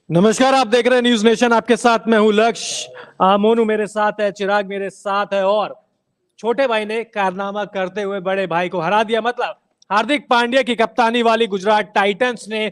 नमस्कार, आप देख रहे हैं न्यूज नेशन। आपके साथ मैं हूं लक्ष्य। मोनू मेरे साथ है, चिराग मेरे साथ है और छोटे भाई ने कारनामा करते हुए बड़े भाई को हरा दिया। मतलब हार्दिक पांड्या की कप्तानी वाली गुजरात टाइटंस ने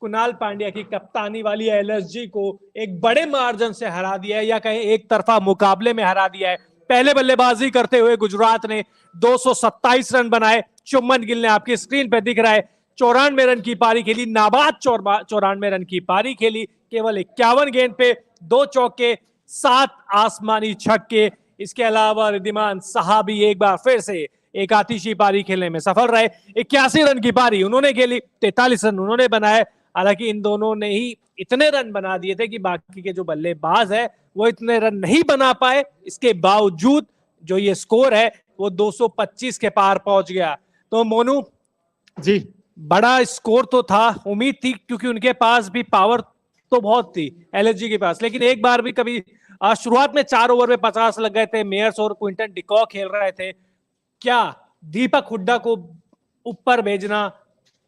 कुणाल पांड्या की कप्तानी वाली एलएसजी को एक बड़े मार्जिन से हरा दिया है, या कहीं एक तरफा मुकाबले में हरा दिया है। पहले बल्लेबाजी करते हुए गुजरात ने 227 रन बनाए। शुभमन गिल ने आपकी स्क्रीन पर दिख रहा है 94 रन की पारी खेली, नाबाद 94 रन की पारी खेली। केवल 51 गेंद पे 2 चौके, 7 आसमानी छक्के। इसके अलावा रिद्धिमान साहा भी एक बार फिर से एक आतिशी पारी खेलने में सफल रहे। 81 रन की पारी उन्होंने खेली, 43 रन उन्होंने बनाए। हालांकि इन दोनों ने ही इतने रन बना दिए थे कि बाकी के जो बल्लेबाज है वो इतने रन नहीं बना पाए। इसके बावजूद जो ये स्कोर है वो 225 के पार पहुंच गया। तो मोनू जी, बड़ा स्कोर तो था, उम्मीद थी, क्योंकि उनके पास भी पावर तो बहुत थी एलएसजी के पास। लेकिन एक बार भी कभी शुरुआत में 4 ओवर में 50 लग गए थे। मेयर्स और क्विंटन डिकॉक खेल रहे थे। क्या दीपक हुड्डा को ऊपर भेजना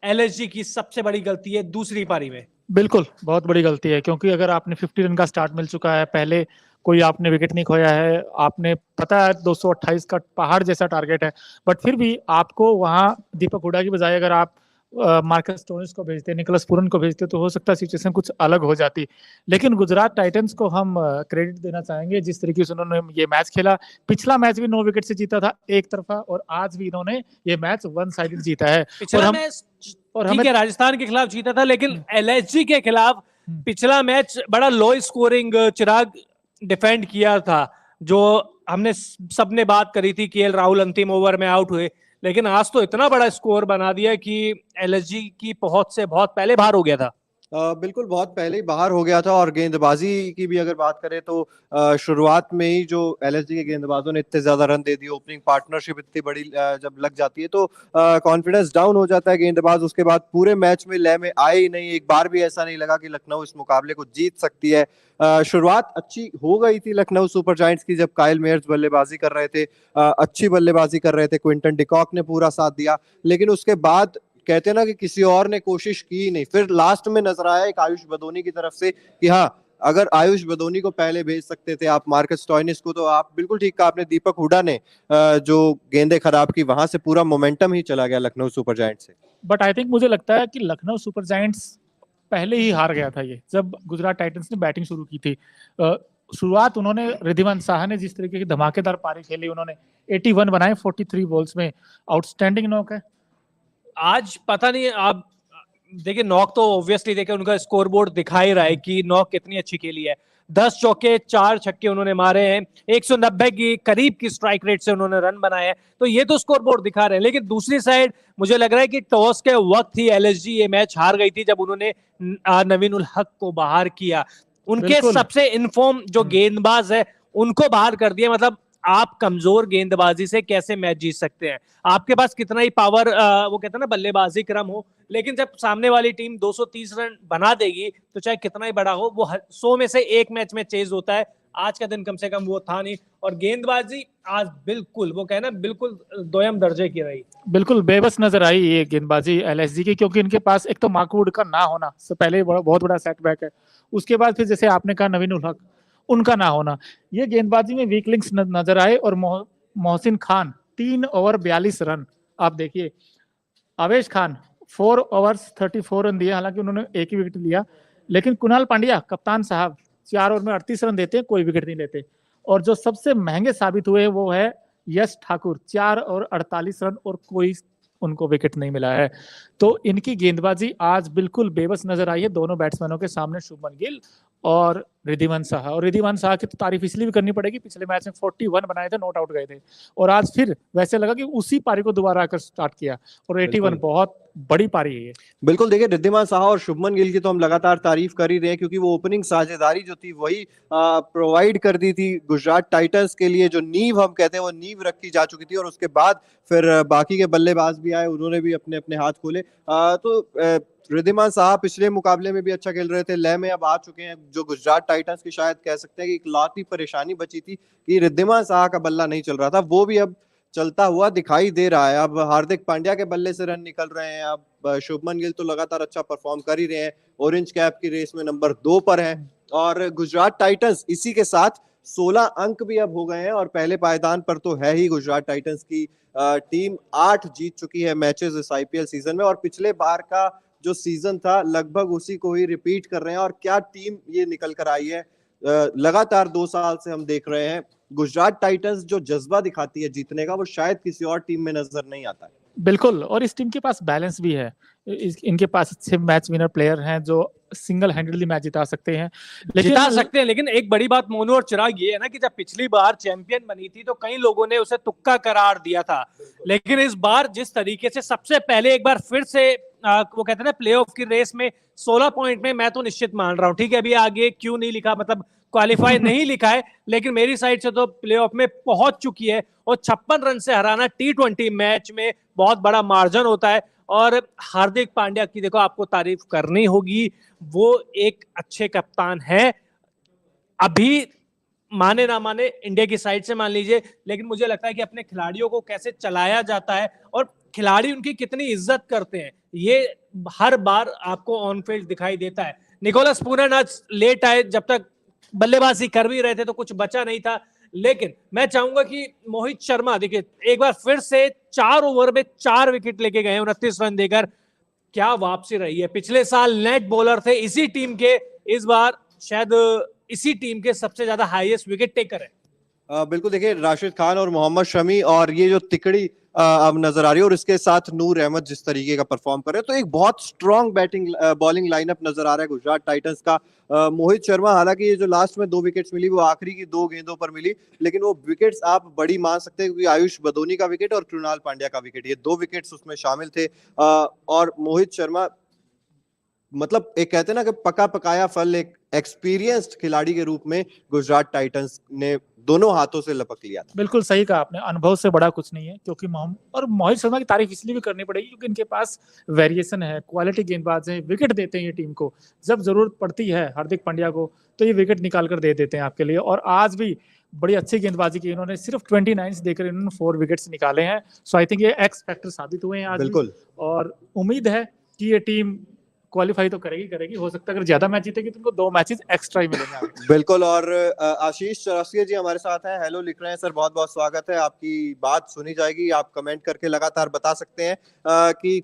एलएसजी की सबसे बड़ी गलती है दूसरी पारी में? बिल्कुल बहुत बड़ी गलती है, क्योंकि अगर आपने 50 रन का स्टार्ट मिल चुका है, पहले कोई आपने विकेट नहीं खोया है, आपने पता है 228 का पहाड़ जैसा टारगेट है, बट फिर भी आपको वहां दीपक हुड्डा की बजाय अगर आप मार्कस स्टोइनिस को भेजते, निकोलस पूरन को भेजते, तो हो सकता है सिचुएशन कुछ अलग हो जाती। लेकिन गुजरात टाइटंस को हम क्रेडिट देना चाहेंगे जिस तरीके से उन्होंने ये मैच खेला। पिछला मैच भी 9 विकेट से जीता था एक तरफा, और आज भी इन्होंने ये मैच वन साइडेड जीता है। पिछला मैच ठीक है राजस्थान के खिलाफ जीता था, लेकिन एलएसजी के खिलाफ पिछला मैच बड़ा लो स्कोरिंग चिराग डिफेंड किया था। जो हमने सबने बात करी थी कि एल राहुल अंतिम ओवर में आउट हुए, लेकिन आज तो इतना बड़ा स्कोर बना दिया कि एलएसजी की पहुंच से बहुत पहले बाहर हो गया था। बिल्कुल बहुत पहले ही बाहर हो गया था। और गेंदबाजी की भी अगर बात करें तो शुरुआत में ही जो एलएसजी के गेंदबाजों ने इतने ज्यादा रन दे दिए, ओपनिंग पार्टनरशिप इतनी बड़ी जब लग जाती है तो कॉन्फिडेंस डाउन हो जाता है गेंदबाज। उसके बाद पूरे मैच में लय में आए ही नहीं। एक बार भी ऐसा नहीं लगा कि लखनऊ इस मुकाबले को जीत सकती है। शुरुआत अच्छी हो गई थी लखनऊ सुपर जायंट्स की, जब काइल मेयर्स बल्लेबाजी कर रहे थे, अच्छी बल्लेबाजी कर रहे थे, क्विंटन डिकॉक ने पूरा साथ दिया। लेकिन उसके बाद कहते हैं ना कि किसी और ने कोशिश की नहीं। फिर लास्ट में नजर आया एक आयुष बदोनी की तरफ से कि हाँ, अगर आयुष बदोनी को पहले भेज सकते थे आप मार्कस स्टोइनिस को, तो आप बिल्कुल ठीक कहा आपने। दीपक हुड्डा ने जो गेंदें खराब की, वहां से पूरा मोमेंटम ही चला गया लखनऊ सुपर जायंट्स से। बट आई थिंक मुझे लगता है कि लखनऊ सुपर जायंट्स पहले ही हार गया था ये, जब गुजरात टाइटंस ने बैटिंग शुरू की थी। शुरुआत उन्होंने रिद्धिमान साहा ने जिस तरीके की धमाकेदार पारी खेली, उन्होंने 81 बनाए 43 बॉल्स में, आउटस्टैंडिंग नॉक है। आज पता नहीं, आप देखिए नॉक तो ऑब्वियसली देखिए उनका स्कोर बोर्ड दिखा ही रहा है कि नॉक कितनी अच्छी खेली है। 10 चौके 4 छक्के उन्होंने मारे हैं, 190 की करीब की स्ट्राइक रेट से उन्होंने रन बनाए हैं। तो ये तो स्कोर बोर्ड दिखा रहे हैं। लेकिन दूसरी साइड मुझे लग रहा है कि टॉस के वक्त ही एलएसजी ये मैच हार गई थी, जब उन्होंने नवीन उल हक को बाहर किया। उनके सबसे इनफॉर्म जो गेंदबाज है उनको बाहर कर दिया। मतलब आप कमजोर गेंदबाजी से कैसे मैच जीत सकते हैं? आपके पास कितना ही पावर वो कहते हैं ना बल्लेबाजी क्रम हो, लेकिन जब सामने वाली टीम 230 रन बना देगी तो चाहे कितना ही बड़ा हो, वो 100 में से एक मैच में चेज होता है। आज का दिन कम से कम वो था नहीं, और गेंदबाजी आज बिल्कुल वो कहना बिल्कुल दोयम दर्जे की रही। बिल्कुल बेबस नजर आई ये गेंदबाजी एलएसजी की, क्योंकि इनके पास एक तो मार्कवुड का ना होना से पहले बहुत बड़ा सेटबैक है। उसके बाद फिर जैसे आपने कहा नवीन उल हक, उनका ना होना, ये गेंदबाजी में वीक लिंक्स नजर आए। और मोहसिन खान 3 ओवर 42 रन। आप देखिए आवेश खान 4 ओवर्स 34 रन दिए, हालांकि उन्होंने एक ही विकेट लिया। लेकिन कुणाल पांड्या कप्तान साहब 4 ओवर में 38 रन देते, कोई विकेट नहीं लेते। और जो सबसे महंगे साबित हुए वो है यश ठाकुर, 4 और 48 रन, और कोई उनको विकेट नहीं मिला है। तो इनकी गेंदबाजी आज बिल्कुल बेबस नजर आई है दोनों बैट्समैनों के सामने, शुभमन गिल और रिद्धिमान साहा। और रिद्धिमान साहा की तो तारीफ इसलिए भी करनी पड़ेगी, पिछले मैच में 41 बनाए थे, नॉट आउट गए थे, और आज फिर वैसे लगा कि उसी पारी को दोबारा आकर स्टार्ट किया, और 81 बहुत बड़ी पारी है ये। बिल्कुल देखिए, रिद्धिमान साहा और शुभमन गिल की तो हम लगातार तारीफ कर ही रहे हैं, क्योंकि वो ओपनिंग साझेदारी जो थी वही प्रोवाइड कर दी थी गुजरात टाइटंस के लिए। जो नींव हम कहते हैं वो नींव रखी जा चुकी थी, और उसके बाद फिर बाकी के बल्लेबाज भी आए, उन्होंने भी अपने अपने हाथ खोले। रिद्धिमान साहा पिछले मुकाबले में भी अच्छा खेल रहे थे, लय में अब आ चुके हैं। जो गुजरात टाइटंस की शायद कह सकते हैं कि इकलौती परेशानी बची थी कि रिद्धिमान साहा का बल्ला नहीं चल रहा था, वो भी अब चलता हुआ दिखाई दे रहा है। अब हार्दिक पांड्या के बल्ले से रन निकल रहे हैं, अब शुभमन गिल तो लगातार अच्छा परफॉर्म कर ही रहे हैं, ऑरेंज कैप की रेस में नंबर 2 पर हैं और गुजरात टाइटंस इसी के साथ 16 अंक भी अब हो गए हैं और पहले पायदान पर तो है ही गुजरात टाइटंस की टीम। 8 जीत चुकी है मैचेस इस आईपीएल सीजन में और पिछले बार का जो सीजन था लगभग उसी को ही रिपीट कर रहे हैं और क्या टीम ये निकल कर आई है। लगातार 2 साल से हम देख रहे हैं गुजरात टाइटंस जो जज्बा दिखाती है जीतने का वो शायद किसी और टीम में नजर नहीं आता है। बिल्कुल, और इस टीम के पास बैलेंस भी है। इनके पास अच्छे मैच विनर प्लेयर हैं जो सिंगल हैंडेडली मैच जिता सकते हैं, जिता सकते हैं। लेकिन एक बड़ी बात मोनू और चिराग ये है ना कि जब पिछली बार चैंपियन बनी थी तो कई लोगों ने उसे तुक्का करार दिया था, लेकिन इस बार जिस तरीके से सबसे पहले एक बार फिर से वो कहते हैं ना प्लेऑफ की रेस में 16 पॉइंट में, मैं तो निश्चित मान रहा हूं, ठीक है अभी आगे क्यों नहीं लिखा, मतलब क्वालिफाई नहीं लिखा है, लेकिन मेरी साइड से तो प्लेऑफ में पहुंच चुकी है और 56 रन से हराना T20 मैच में बहुत बड़ा मार्जिन होता है। और हार्दिक पांड्या की देखो आपको तारीफ करनी होगी, वो एक अच्छे कप्तान है। अभी माने ना माने इंडिया की साइड से मान लीजिए, लेकिन मुझे लगता है कि अपने खिलाड़ियों को कैसे चलाया जाता है और खिलाड़ी उनकी कितनी इज्जत करते हैं ये हर बार आपको ऑन फील्ड दिखाई देता है। निकोलस पूरन आज लेट आए, जब तक बल्लेबाजी कर भी रहे थे तो कुछ बचा नहीं था, लेकिन मैं चाहूंगा कि मोहित शर्मा देखिए एक बार फिर से 4 ओवर में 4 विकेट लेके गए 29 रन देकर, क्या वापसी रही है। पिछले साल नेट बॉलर थे इसी टीम के, इस बार शायद इसी टीम के सबसे ज्यादा हाईएस्ट विकेट टेकर है। बिल्कुल देखिए राशिद खान और मोहम्मद शमी और ये जो तिकड़ी अब नजर आ रही है और इसके साथ नूर अहमद जिस तरीके का परफॉर्म कर रहे हैं तो एक बहुत स्ट्रॉन्ग बैटिंग बॉलिंग लाइनअप नजर आ रहा है गुजरात टाइटंस का। मोहित शर्मा हालांकि ये जो लास्ट में 2 विकेट्स मिली वो आखिरी की 2 गेंदों पर मिली, लेकिन वो विकेट्स आप बड़ी मान सकते हैं क्योंकि आयुष बदोनी का विकेट और कृणाल पांड्या का विकेट, ये 2 विकेट्स उसमें शामिल थे। और मोहित शर्मा मतलब एक कहते हैं ना कि पका पकाया फल, एक एक्सपीरियंस्ड खिलाड़ी के रूप में गुजरात टाइटंस ने दोनों हाथों से लपक लिया था। बिल्कुल सही कहा आपने, अनुभव से बड़ा कुछ नहीं है, क्योंकि मोहित शर्मा की तारीफ इसलिए भी करनी पड़ेगी क्योंकि इनके पास वेरिएशन है, क्वालिटी गेंदबाज है, विकेट देते हैं ये टीम को, जब जरूरत पड़ती है हार्दिक पांड्या को तो ये विकेट निकाल कर दे देते हैं आपके लिए। और आज भी बड़ी अच्छी गेंदबाजी की इन्होंने, सिर्फ 29 देकर इन्होंने 4 विकेट्स निकाले हैं। सो आई थिंक ये एक्स फैक्टर साबित हुए हैं आज बिल्कुल। और उम्मीद है कि ये टीम क्वालिफाई तो करेगी, हो सकता है अगर ज्यादा मैच जीतेगी तो उनको 2 मैचेस एक्स्ट्रा ही मिलेंगे। बिल्कुल। और आशीष चौरसिया जी हमारे साथ हैं, हेलो लिख रहे हैं, सर बहुत बहुत स्वागत है, आपकी बात सुनी जाएगी, आप कमेंट करके लगातार बता सकते हैं कि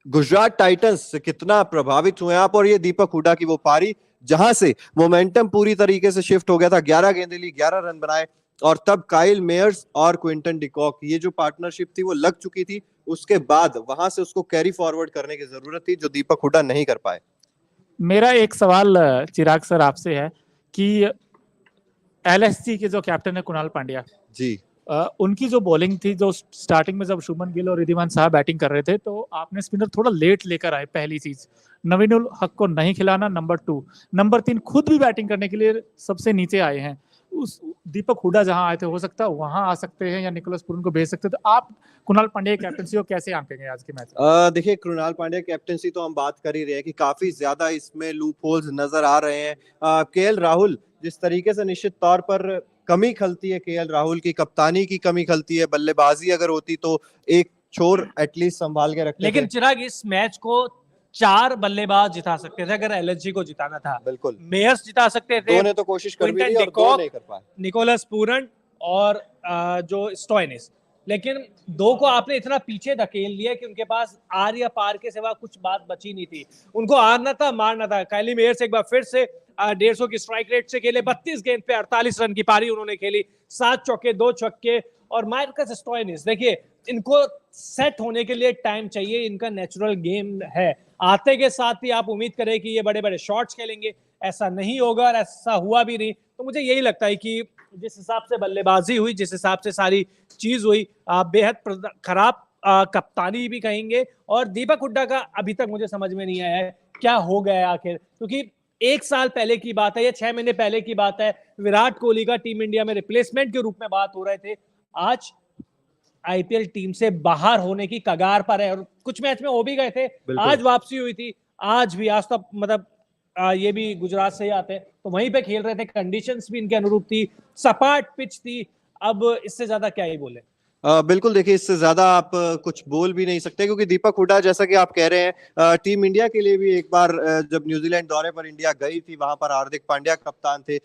गुजरात टाइटंस से कितना प्रभावित हुए आप और ये दीपक हुडा की वो पारी जहां से मोमेंटम पूरी तरीके से शिफ्ट हो गया था, 11 गेंदें ली, 11 रन बनाए और तब काइल मेयर्स और क्विंटन डिकॉक ये जो पार्टनरशिप थी वो लग चुकी थी, उसके बाद वहां से उसको कैरी फॉरवर्ड करने की जरूरत थी जो दीपक हुडा नहीं कर पाए। मेरा एक सवाल चिराग सर आपसे है कि एलएसजी के जो कैप्टन है कुणाल पांड्या जी, उनकी जो बॉलिंग थी, जो स्टार्टिंग में जब शुभमन गिल और रिद्धिमान साहब बैटिंग कर रहे थे तो आपने स्पिनर थोड़ा लेट लेकर आए, पहली चीज नवीन उल हक को नहीं खिलाना, नंबर 2, नंबर 3 खुद भी बैटिंग करने के लिए सबसे नीचे आए हैं। उस दीपक हुडा जहां आए थे हो सकता है वहां आ सकते हैं या निकोलस पूरन को भेज सकते हैं, तो आप कुणाल पांड्या की कैप्टनसी को कैसे आंकेंगे आज के मैच में? देखिए कृणाल पांड्या कैप्टनसी तो हम बात कर ही रहे हैं कि काफी ज्यादा इसमें लूप होल्स नजर आ रहे हैं। केएल राहुल जिस तरीके से निश्चित तौर पर कमी खलती है, केएल राहुल की कप्तानी की कमी खलती है, बल्लेबाजी अगर होती तो एक छोर एटलीस्ट संभाल के रखते लेकिन थे। चिराग इस मैच को 4 बल्लेबाज जिता सकते थे अगर एलएसजी को जिताना था। बिल्कुल, मेयर्स जिता सकते थे, 2 ने तो कोशिश कर भी क्विंटन ली और 2 डिकॉक, नहीं कर पाए। निकोलस पूरन और जो स्टोइनिस, लेकिन 2 को आपने इतना पीछे धकेल लिया कि उनके पास आर या पार के सिवा कुछ बात बची नहीं थी, उनको आरना था मारना था। काइली मेयर्स एक बार फिर से 150 की स्ट्राइक रेट से खेले, 32 गेंद पे 48 रन की पारी उन्होंने खेली, 7 चौके 2 छक्के। और मार्कस स्टोइनिस देखिए इनको सेट होने के लिए टाइम चाहिए, इनका नेचुरल गेम है, आते के साथ ही आप उम्मीद करें कि ये बड़े बड़े शॉट्स खेलेंगे, ऐसा नहीं होगा और ऐसा हुआ भी नहीं। तो मुझे यही लगता है कि जिस हिसाब से बल्लेबाजी हुई, जिस हिसाब से सारी चीज हुई, बेहद खराब कप्तानी भी कहेंगे। और दीपक हुड्डा का अभी तक मुझे समझ में नहीं आया है क्या हो गया है आखिर, क्योंकि 1 साल पहले की बात है या 6 महीने पहले की बात है, विराट कोहली का टीम इंडिया में रिप्लेसमेंट के रूप में बात हो रहे थे, आज आईपीएल टीम से बाहर होने की कगार पर है और कुछ मैच में हो भी गए थे, आज वापसी हुई थी, आज भी, आज तो मतलब ये भी गुजरात से ही आते हैं तो वहीं पे खेल रहे थे, कंडीशंस भी इनके अनुरूप थी, सपाट पिच थी, अब इससे ज्यादा क्या ही बोले। बिल्कुल देखिए, इससे ज्यादा आप कुछ बोल भी नहीं सकते, क्योंकि दीपक हुड्डा जैसा कि आप कह रहे हैं टीम इंडिया के लिए भी एक बार जब न्यूजीलैंड दौरे पर इंडिया गई थी, वहां पर हार्दिक पांड्या कप्तान थे,